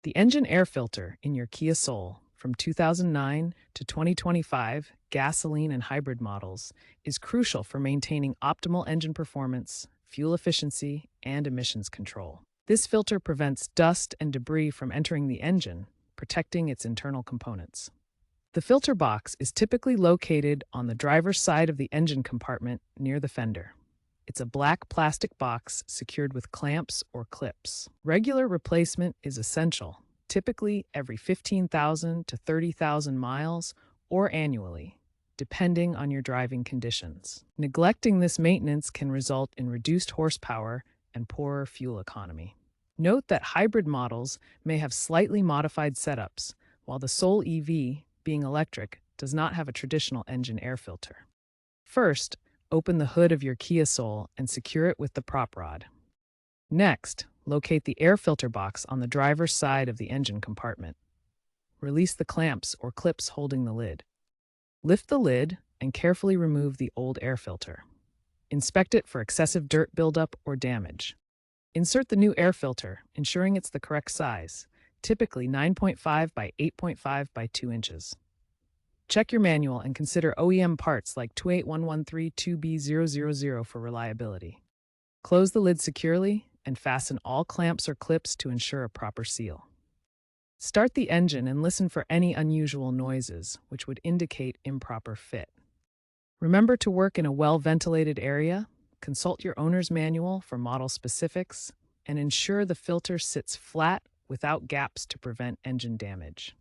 The engine air filter in your Kia Soul from 2009 to 2025 gasoline and hybrid models is crucial for maintaining optimal engine performance, fuel efficiency, and emissions control. This filter prevents dust and debris from entering the engine, protecting its internal components. The filter box is typically located on the driver's side of the engine compartment near the fender. It's a black plastic box secured with clamps or clips. Regular replacement is essential, typically every 15,000 to 30,000 miles or annually, depending on your driving conditions. Neglecting this maintenance can result in reduced horsepower and poorer fuel economy. Note that hybrid models may have slightly modified setups, while the Soul EV, being electric, does not have a traditional engine air filter. First, open the hood of your Kia Soul and secure it with the prop rod. Next, locate the air filter box on the driver's side of the engine compartment. Release the clamps or clips holding the lid. Lift the lid and carefully remove the old air filter. Inspect it for excessive dirt buildup or damage. Insert the new air filter, ensuring it's the correct size, typically 9.5 by 8.5 by 2 inches. Check your manual and consider OEM parts like 281132B000 for reliability. Close the lid securely and fasten all clamps or clips to ensure a proper seal. Start the engine and listen for any unusual noises, which would indicate improper fit. Remember to work in a well-ventilated area, consult your owner's manual for model specifics, and ensure the filter sits flat without gaps to prevent engine damage.